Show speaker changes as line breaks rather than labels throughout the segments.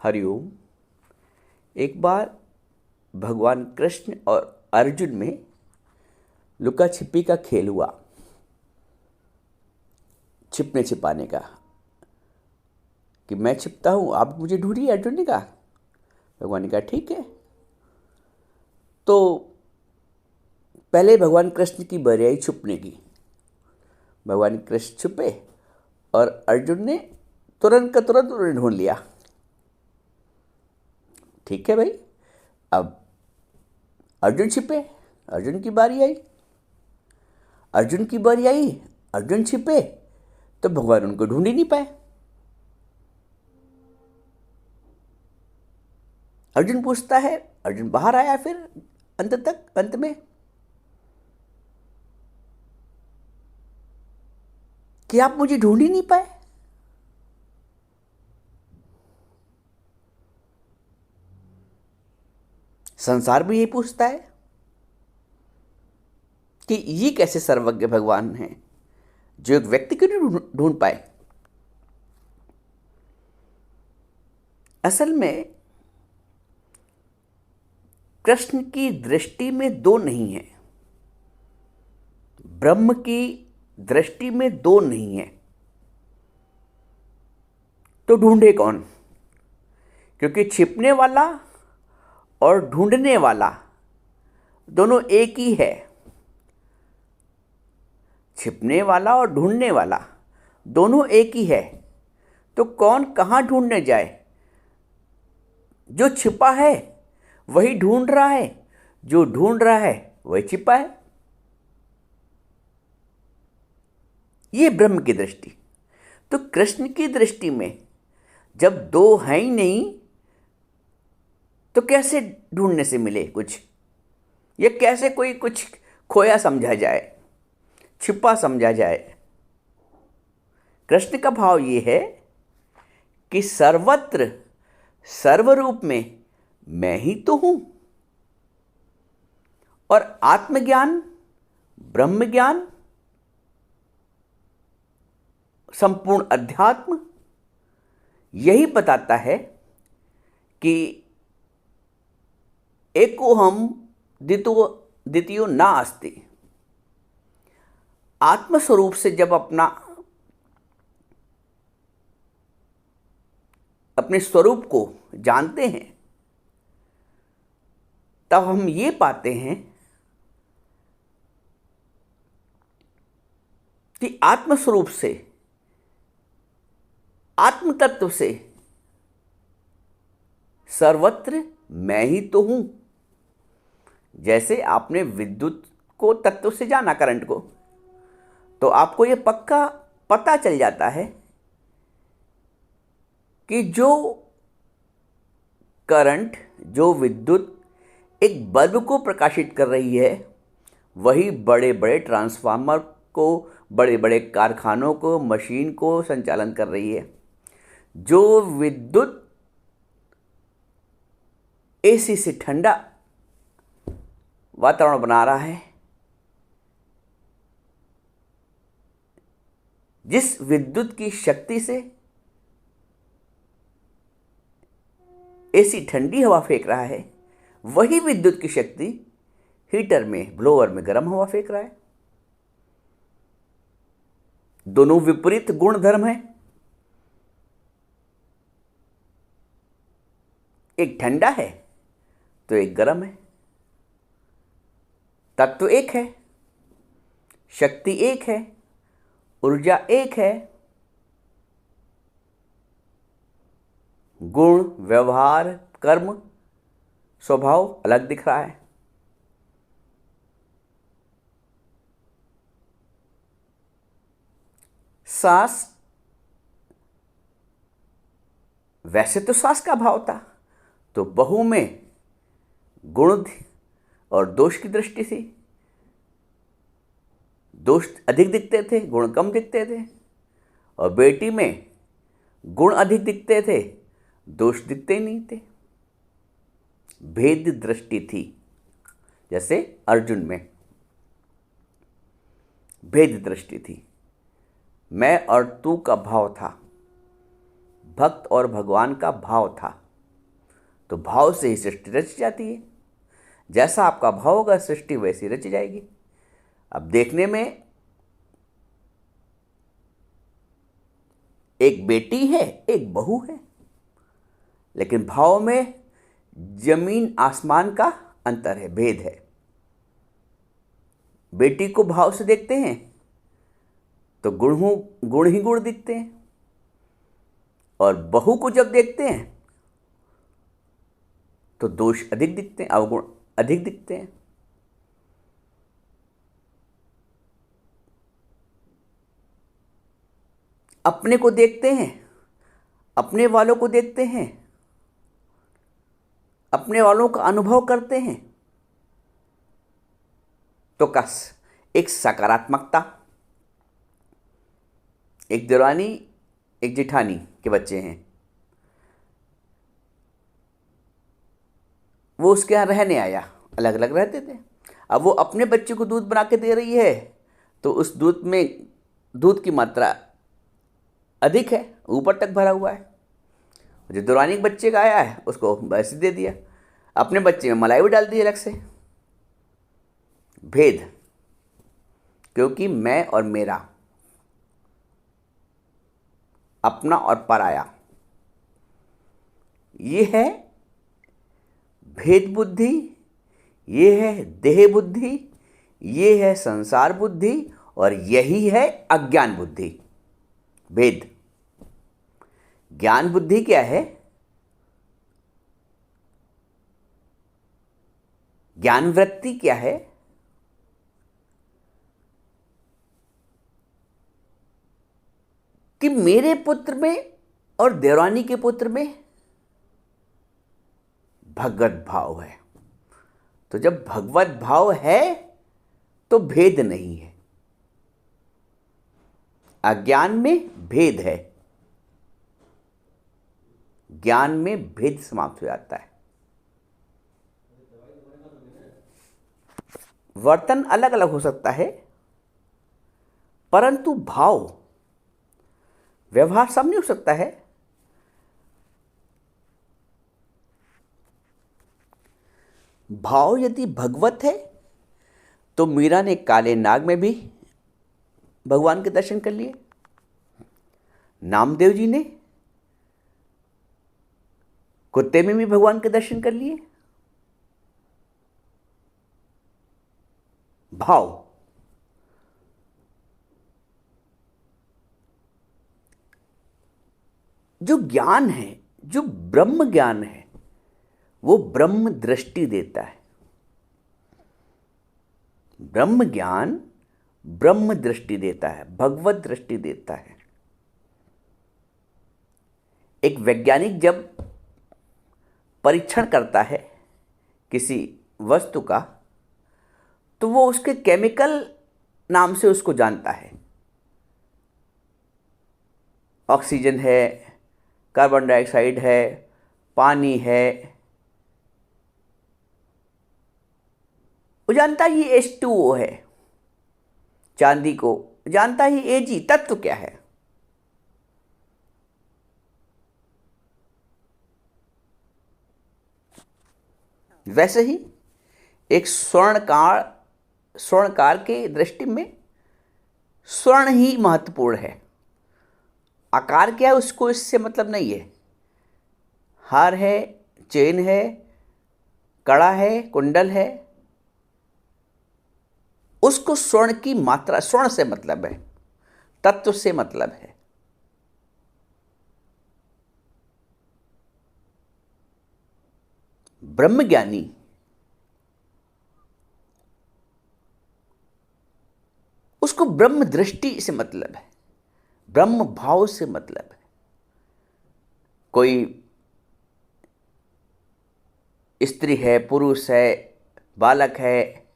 हरिओम। एक बार भगवान कृष्ण और अर्जुन में लुका छिपी का खेल हुआ, छिपने छिपाने का, कि मैं छिपता हूँ, आप मुझे ढूंढिए। अर्जुन ने कहा, भगवान ने कहा ठीक है। तो पहले भगवान कृष्ण की बारी आई छुपने की। भगवान कृष्ण छुपे और अर्जुन ने तुरंत का तुरंत उन्हें ढूंढ लिया। ठीक है भाई, अब अर्जुन छिपे, अर्जुन की बारी आई। अर्जुन की बारी आई, अर्जुन छिपे, तो भगवान उनको ढूंढ ही नहीं पाए। अर्जुन पूछता है, अर्जुन बाहर आया फिर अंत में कि आप मुझे ढूंढ ही नहीं पाए। संसार भी यही पूछता है कि ये कैसे सर्वज्ञ भगवान हैं जो एक व्यक्ति को नहीं ढूंढ पाए। असल में कृष्ण की दृष्टि में दो नहीं है, ब्रह्म की दृष्टि में दो नहीं है, तो ढूंढे कौन? क्योंकि छिपने वाला और ढूंढने वाला दोनों एक ही है। छिपने वाला और ढूंढने वाला दोनों एक ही है, तो कौन कहाँ ढूंढने जाए? जो छिपा है वही ढूंढ रहा है, जो ढूंढ रहा है वही छिपा है। ये ब्रह्म की दृष्टि। तो कृष्ण की दृष्टि में जब दो हैं ही नहीं, तो कैसे ढूंढने से मिले कुछ? ये कैसे कोई कुछ खोया समझा जाए, छिपा समझा जाए? कृष्ण का भाव ये है कि सर्वत्र सर्वरूप में मैं ही तो हूं, और आत्मज्ञान, ब्रह्म ज्ञान, संपूर्ण अध्यात्म यही बताता है कि एको हम द्वितीयो नास्ति। आत्मस्वरूप से जब अपने स्वरूप को जानते हैं, तब हम ये पाते हैं कि आत्मस्वरूप से, आत्म तत्व से सर्वत्र मैं ही तो हूं। जैसे आपने विद्युत को तत्व से जाना, करंट को, तो आपको यह पक्का पता चल जाता है कि जो करंट, जो विद्युत एक बल्ब को प्रकाशित कर रही है, वही बड़े बड़े ट्रांसफार्मर को, बड़े बड़े कारखानों को, मशीन को संचालन कर रही है। जो विद्युत एसी से ठंडा वातावरण बना रहा है, जिस विद्युत की शक्ति से एसी ठंडी हवा फेंक रहा है, वही विद्युत की शक्ति हीटर में, ब्लोअर में गर्म हवा फेंक रहा है। दोनों विपरीत गुण धर्म है। एक ठंडा है तो एक गर्म है। तत्व एक है, शक्ति एक है, ऊर्जा एक है, गुण, व्यवहार, कर्म, स्वभाव अलग दिख रहा है। सांस, वैसे तो सांस का भाव था, तो बहु में गुण और दोष की दृष्टि थी। दोष अधिक दिखते थे, गुण कम दिखते थे। और बेटी में गुण अधिक दिखते थे, दोष दिखते ही नहीं थे। भेद दृष्टि थी। जैसे अर्जुन में भेद दृष्टि थी। मैं और तू का भाव था, भक्त और भगवान का भाव था। तो भाव से ही सृष्टि रच जाती है। जैसा आपका भाव होगा सृष्टि वैसी रच जाएगी। अब देखने में एक बेटी है, एक बहू है, लेकिन भाव में जमीन आसमान का अंतर है, भेद है। बेटी को भाव से देखते हैं तो गुण ही गुण दिखते हैं, और बहू को जब देखते हैं तो दोष अधिक दिखते हैं, अवगुण अधिक दिखते हैं। अपने को देखते हैं, अपने वालों को देखते हैं, अपने वालों का अनुभव करते हैं, तो कस एक सकारात्मकता। एक देवरानी एक जेठानी के बच्चे हैं, वो उसके यहाँ रहने आया, अलग अलग रहते थे। अब वो अपने बच्चे को दूध बना के दे रही है तो उस दूध में दूध की मात्रा अधिक है, ऊपर तक भरा हुआ है। जो देवरानी के बच्चे का आया है उसको वैसे दे दिया, अपने बच्चे में मलाई भी डाल दी अलग से। भेद, क्योंकि मैं और मेरा, अपना और पराया, ये है भेद बुद्धि, ये है देह बुद्धि, ये है संसार बुद्धि, और यही है अज्ञान बुद्धि। भेद। ज्ञान बुद्धि क्या है? ज्ञान वृत्ति क्या है? कि मेरे पुत्र में और देवरानी के पुत्र में भगवत भाव है। तो जब भगवत भाव है तो भेद नहीं है। अज्ञान में भेद है, ज्ञान में भेद समाप्त हो जाता है। वर्तन अलग अलग हो सकता है, परंतु भाव, व्यवहार सब नहीं हो सकता है। भाव यदि भगवत है तो मीरा ने काले नाग में भी भगवान के दर्शन कर लिए, नामदेव जी ने कुत्ते में भी भगवान के दर्शन कर लिए। भाव। जो ज्ञान है, जो ब्रह्म ज्ञान है, वो ब्रह्म दृष्टि देता है। ब्रह्म ज्ञान ब्रह्म दृष्टि देता है, भगवत दृष्टि देता है। एक वैज्ञानिक जब परीक्षण करता है किसी वस्तु का, तो वो उसके केमिकल नाम से उसको जानता है। ऑक्सीजन है, कार्बन डाइऑक्साइड है, पानी है, वो जानता है ये H2O है। चांदी को जानता ही Ag तत्व क्या है। वैसे ही एक स्वर्णकार के दृष्टि में स्वर्ण ही महत्वपूर्ण है। आकार क्या है उसको इससे मतलब नहीं है। हार है, चेन है, कड़ा है, कुंडल है, उसको स्वर्ण की मात्रा, स्वर्ण से मतलब है, तत्व से मतलब है। ब्रह्मज्ञानी उसको ब्रह्म दृष्टि से मतलब है, ब्रह्म भाव से मतलब है। कोई स्त्री है, पुरुष है, बालक है,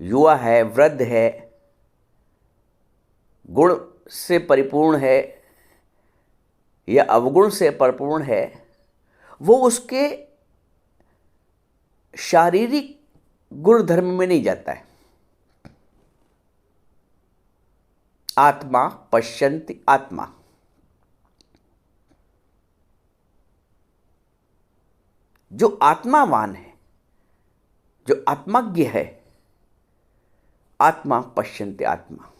युवा है, वृद्ध है, गुण से परिपूर्ण है या अवगुण से परिपूर्ण है, वो उसके शारीरिक गुण धर्म में नहीं जाता है। आत्मा पश्यन्ति आत्मा। जो आत्मावान है, जो आत्मज्ञ है, आत्मा पश्यन्ते आत्मा,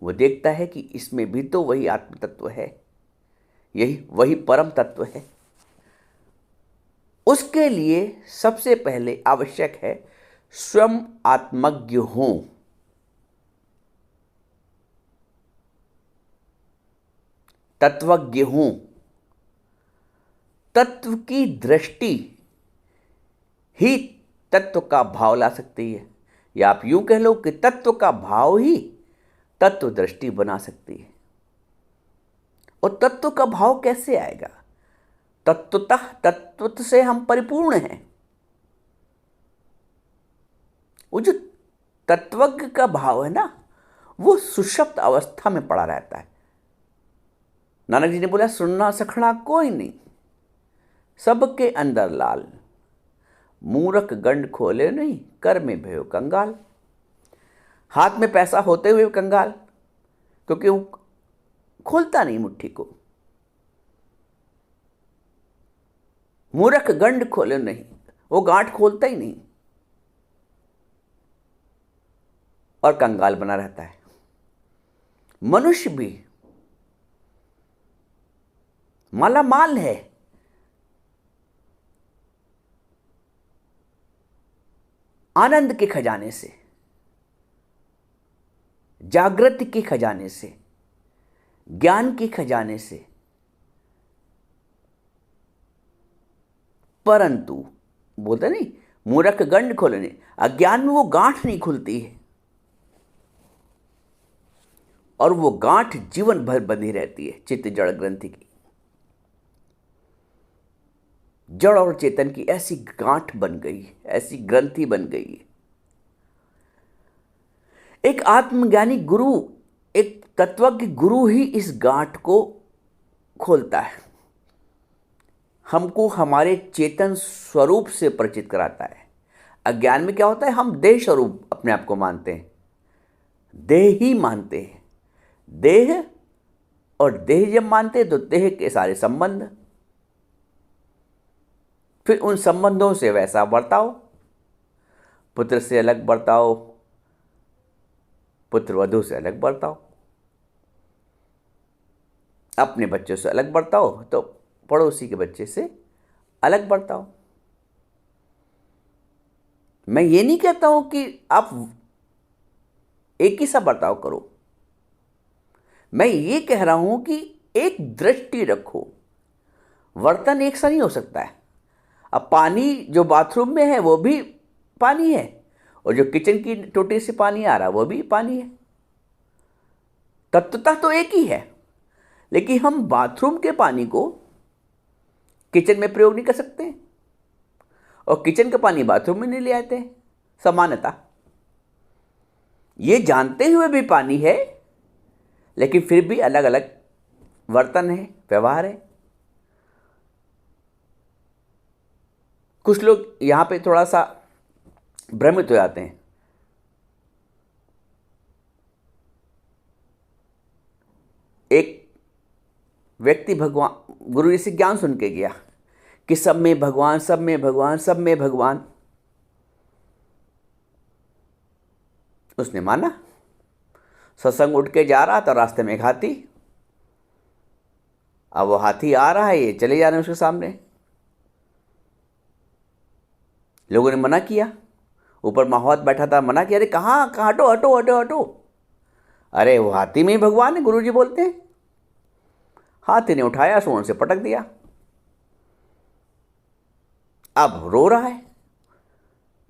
वो देखता है कि इसमें भी तो वही आत्म तत्व है, यही वही परम तत्व है। उसके लिए सबसे पहले आवश्यक है स्वयं आत्मज्ञ हों। तत्वज्ञ हों। तत्व की दृष्टि ही तत्व का भाव ला सकती है, या आप यूं कह लो कि तत्व का भाव ही तत्व दृष्टि बना सकती है। और तत्व का भाव कैसे आएगा? तत्वतः तत्व से हम परिपूर्ण हैं। वो जो तत्वज्ञ का भाव है ना, वो सुषुप्त अवस्था में पड़ा रहता है। नानक जी ने बोला, सुनना सखड़ा कोई नहीं, सबके अंदर लाल, मूरख गंड खोले नहीं, कर में भयो कंगाल। हाथ में पैसा होते हुए कंगाल, क्योंकि वो खोलता नहीं मुट्ठी को। मूर्ख गंड खोले नहीं, वो गांठ खोलता ही नहीं और कंगाल बना रहता है। मनुष्य भी मालामाल है, आनंद के खजाने से, जागृति के खजाने से, ज्ञान के खजाने से, परंतु बोलते नहीं मूर्ख गंड खोलने, अज्ञान में वो गांठ नहीं खुलती है और वो गांठ जीवन भर बंधी रहती है। चित्त जड़ ग्रंथि की, जड़ और चेतन की ऐसी गांठ बन गई, ऐसी ग्रंथि बन गई है। एक आत्मज्ञानी गुरु, एक तत्वज्ञ गुरु ही इस गांठ को खोलता है, हमको हमारे चेतन स्वरूप से परिचित कराता है। अज्ञान में क्या होता है, हम देह स्वरूप अपने आप को मानते हैं, देह ही मानते हैं। देह और देह जब मानते हैं तो देह के सारे संबंध, फिर उन संबंधों से वैसा बर्ताव, पुत्र से अलग बर्ताव, पुत्र वधू से अलग बर्ताव, अपने बच्चों से अलग बर्ताव तो पड़ोसी के बच्चे से अलग बर्ताव। मैं ये नहीं कहता हूं कि आप एक ही सा बर्ताव करो, मैं ये कह रहा हूं कि एक दृष्टि रखो। वर्तन एक सा नहीं हो सकता है। अब पानी जो बाथरूम में है वो भी पानी है, और जो किचन की टोटी से पानी आ रहा है वो भी पानी है। तत्वतः तो एक ही है, लेकिन हम बाथरूम के पानी को किचन में प्रयोग नहीं कर सकते और किचन का पानी बाथरूम में नहीं ले आते। समानता, ये जानते हुए भी पानी है, लेकिन फिर भी अलग अलग वर्तन है, व्यवहार है। कुछ लोग यहां पे थोड़ा सा भ्रमित हो जाते हैं। एक व्यक्ति भगवान गुरु जी से ज्ञान सुन के गया कि सब में भगवान, सब में भगवान, सब में भगवान। उसने माना। सत्संग उठ के जा रहा था, रास्ते में एक हाथी। अब वो हाथी आ रहा है, ये चले जा रहे हैं उसके सामने। लोगों ने मना किया, ऊपर माहौत बैठा था, मना किया, अरे कहाँ कहाँ, हटो हटो हटो हटो। अरे वो हाथी में ही भगवान है, गुरु जी बोलते हैं। हाथी ने उठाया, सूंड से पटक दिया। अब रो रहा है,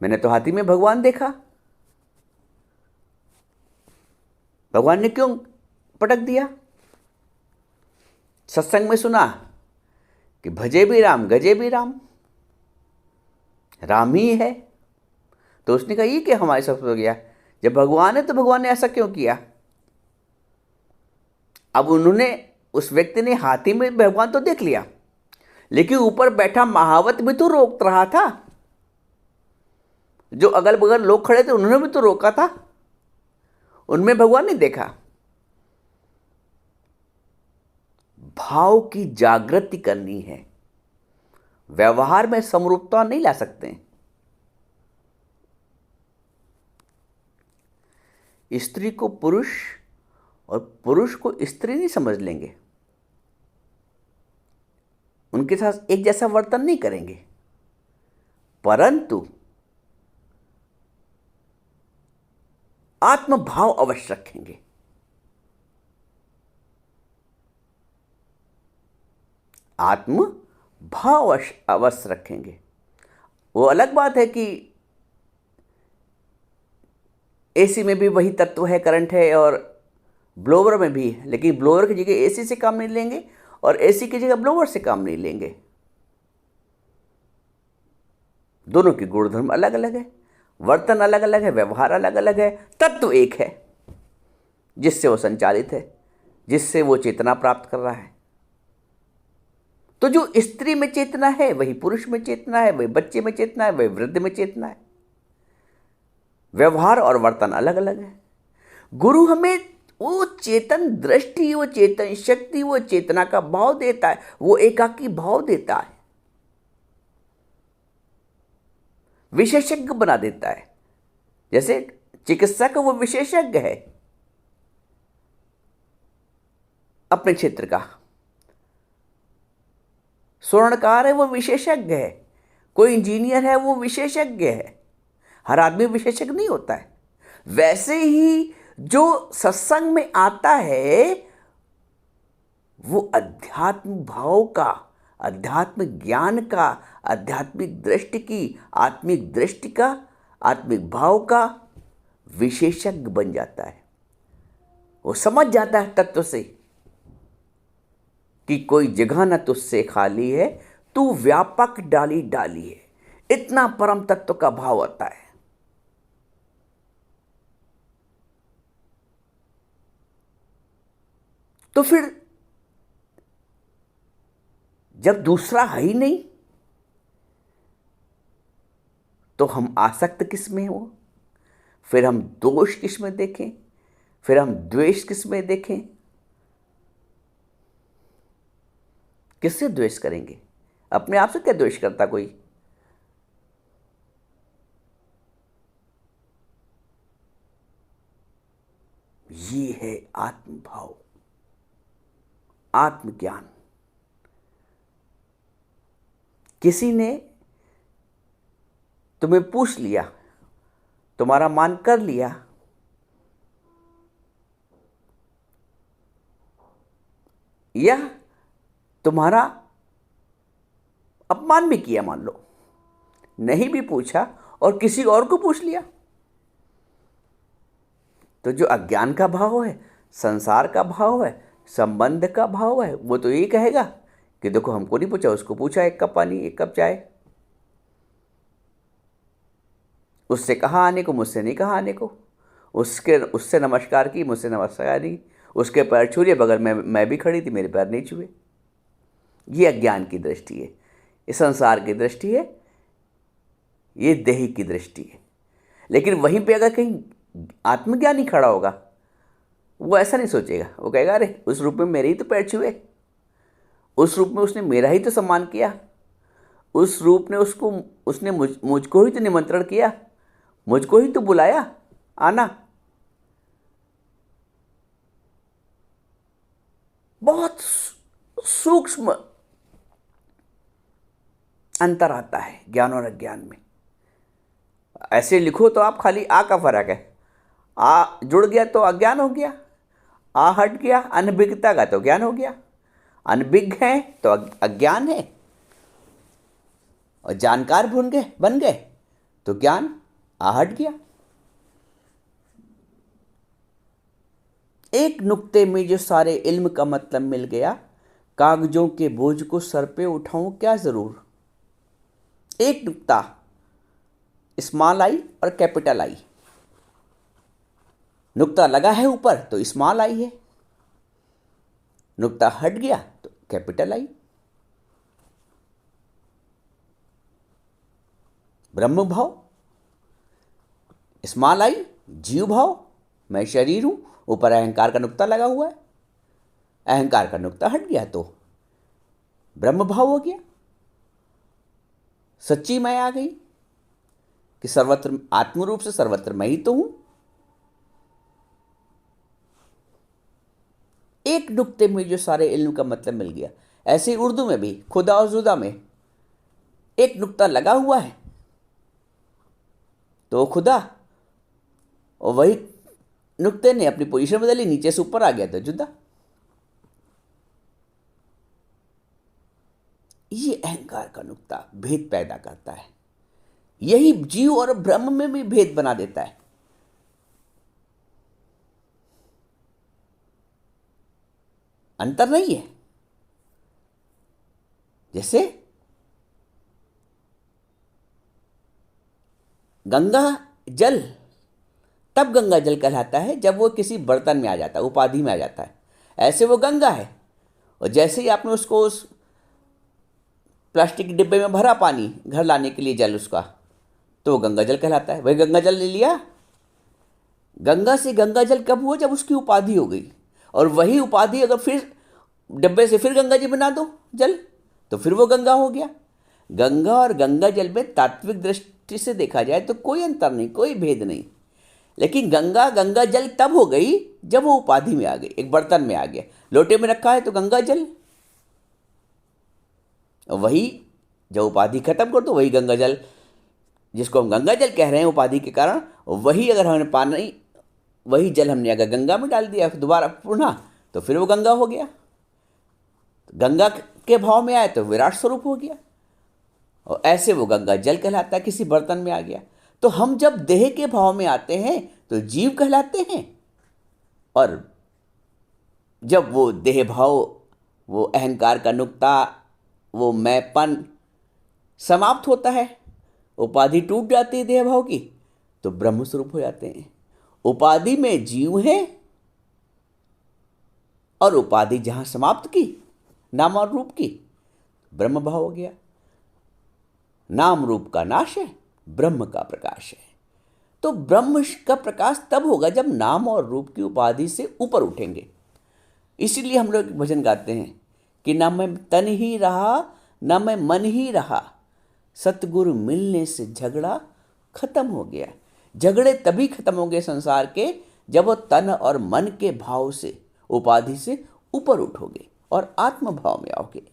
मैंने तो हाथी में भगवान देखा, भगवान ने क्यों पटक दिया? सत्संग में सुना कि भजे भी राम गजे भी राम, राम ही है। तो उसने कहा ये क्या हमारे साथ हो गया, जब भगवान है तो भगवान ने ऐसा क्यों किया? अब उन्होंने, उस व्यक्ति ने हाथी में भगवान तो देख लिया, लेकिन ऊपर बैठा महावत भी तो रोक रहा था। जो अगल बगल लोग खड़े थे उन्होंने भी तो रोका था, उनमें भगवान नहीं देखा। भाव की जागृति करनी है, व्यवहार में समरूपता नहीं ला सकते हैं। स्त्री को पुरुष और पुरुष को स्त्री नहीं समझ लेंगे, उनके साथ एक जैसा वर्तन नहीं करेंगे, परंतु आत्मभाव अवश्य रखेंगे। आत्म भाव अवश्य रखेंगे। वो अलग बात है कि एसी में भी वही तत्व है, करंट है, और ब्लोअर में भी है, लेकिन ब्लोअर की जगह एसी से काम नहीं लेंगे और एसी की जगह ब्लोअर से काम नहीं लेंगे। दोनों की गुणधर्म अलग अलग है, वर्तन अलग अलग है, व्यवहार अलग अलग है, तत्व एक है जिससे वो संचालित है, जिससे वो चेतना प्राप्त कर रहा है। तो जो स्त्री में चेतना है वही पुरुष में चेतना है, वही बच्चे में चेतना है, वही वृद्ध में चेतना है। व्यवहार और वर्तन अलग अलग है। गुरु हमें वो चेतन दृष्टि, वो चेतन शक्ति, वो चेतना का भाव देता है, वो एकाकी भाव देता है, विशेषज्ञ बना देता है। जैसे चिकित्सक वो विशेषज्ञ है अपने क्षेत्र का, स्वर्णकार है वो विशेषज्ञ है, कोई इंजीनियर है वो विशेषज्ञ है। हर आदमी विशेषज्ञ नहीं होता है। वैसे ही जो सत्संग में आता है वो अध्यात्म भाव का, अध्यात्म ज्ञान का, आध्यात्मिक दृष्टि की, आत्मिक दृष्टि का, आत्मिक भाव का विशेषज्ञ बन जाता है। वो समझ जाता है तत्व से कि कोई जगह न तुझसे खाली है, तू व्यापक डाली डाली है। इतना परम तत्व का भाव आता है। तो फिर जब दूसरा है ही नहीं तो हम आसक्त किस में हो, फिर हम दोष किस में देखें, फिर हम द्वेष किस में देखें। किससे द्वेष करेंगे? अपने आप से क्या द्वेष करता कोई? ये है आत्मभाव, आत्मज्ञान। किसी ने तुम्हें पूछ लिया, तुम्हारा मान कर लिया, या तुम्हारा अपमान भी किया, मान लो, नहीं भी पूछा और किसी और को पूछ लिया, तो जो अज्ञान का भाव है, संसार का भाव है, संबंध का भाव है, वो तो यही कहेगा कि देखो हमको नहीं पूछा, उसको पूछा, एक कप पानी, एक कप चाय, उससे कहा आने को, मुझसे नहीं कहा आने को, उससे नमस्कार की, मुझसे नमस्कार नहीं, उसके पैर छू लिए, बगल में मैं भी खड़ी थी, मेरे पैर नहीं छुए। ये अज्ञान की दृष्टि है, ये संसार की दृष्टि है, ये देही की दृष्टि है। लेकिन वहीं पे अगर कहीं आत्मज्ञानी खड़ा होगा, वो ऐसा नहीं सोचेगा, वो कहेगा अरे उस रूप में मेरे ही तो पैर छुए, उस रूप में उसने मेरा ही तो सम्मान किया, उस रूप ने उसने मुझको ही तो निमंत्रण किया, मुझको ही तो बुलाया आना। बहुत सूक्ष्म अंतर आता है ज्ञान और अज्ञान में। ऐसे लिखो तो आप खाली आ का फर्क है, आ जुड़ गया तो अज्ञान हो गया, आ हट गया अनभिज्ञता का तो ज्ञान हो गया, अनभिज्ञ है तो अज्ञान है, और जानकार बन गए तो ज्ञान आ हट गया। एक नुक्ते में जो सारे इल्म का मतलब मिल गया, कागजों के बोझ को सर पे उठाऊं क्या जरूर। एक नुक्ता, स्मॉल आई और कैपिटल आई, नुक्ता लगा है ऊपर तो स्मॉल आई है, नुक्ता हट गया तो कैपिटल आई। ब्रह्म भाव, स्मॉल आई जीव भाव, मैं शरीर हूं, ऊपर अहंकार का नुक्ता लगा हुआ है, अहंकार का नुक्ता हट गया तो ब्रह्म भाव हो गया। सच्ची मैं आ गई कि सर्वत्र आत्म रूप से सर्वत्र मैं ही तो हूं। एक नुक्ते में जो सारे इल्म का मतलब मिल गया। ऐसे ही उर्दू में भी खुदा और जुदा में एक नुक्ता लगा हुआ है तो वो खुदा, और वही नुक्ते ने अपनी पोजीशन बदली, नीचे से ऊपर आ गया तो जुदा। ये अहंकार का नुक्ता भेद पैदा करता है। यही जीव और ब्रह्म में भी भेद बना देता है। अंतर नहीं है। जैसे गंगा जल तब गंगा जल कहलाता है जब वो किसी बर्तन में आ जाता है, उपाधि में आ जाता है। ऐसे वो गंगा है, और जैसे ही आपने उसको उस प्लास्टिक के डिब्बे में भरा पानी घर लाने के लिए जल उसका, तो वो गंगा जल कहलाता है। वही गंगा जल ले लिया। गंगा से गंगा जल कब हुआ? जब उसकी उपाधि हो गई। और वही उपाधि अगर फिर डिब्बे से फिर गंगा जी बना दो जल, तो फिर वो गंगा हो गया। गंगा और गंगा जल में तात्विक दृष्टि से देखा जाए तो कोई अंतर नहीं, कोई भेद नहीं। लेकिन गंगा गंगा जल तब हो गई जब वो उपाधि में आ गई, एक बर्तन में आ गया। लोटे में रखा है तो गंगा जल, वही जब उपाधि खत्म कर दो वही गंगा जल, जिसको हम गंगा जल कह रहे हैं उपाधि के कारण, वही अगर हमने पानी, वही जल हमने अगर गंगा में डाल दिया दोबारा पुनः, तो फिर वो गंगा हो गया। गंगा के भाव में आए तो विराट स्वरूप हो गया, और ऐसे वो गंगा जल कहलाता है, किसी बर्तन में आ गया। तो हम जब देह के भाव में आते हैं तो जीव कहलाते हैं, और जब वो देह भाव, वो अहंकार का नुक्ता, वो मैंपन समाप्त होता है, उपाधि टूट जाती है देह भाव की, तो ब्रह्म स्वरूप हो जाते हैं। उपाधि में जीव है, और उपाधि जहां समाप्त की नाम और रूप की, ब्रह्म भाव हो गया। नाम रूप का नाश है, ब्रह्म का प्रकाश है। तो ब्रह्म का प्रकाश तब होगा जब नाम और रूप की उपाधि से ऊपर उठेंगे। इसीलिए हम लोग भजन गाते हैं कि ना मैं तन ही रहा, ना मैं मन ही रहा, सतगुरु मिलने से झगड़ा खत्म हो गया। झगड़े तभी खत्म होंगे संसार के जब वो तन और मन के भाव से, उपाधि से ऊपर उठोगे और आत्म भाव में आओगे।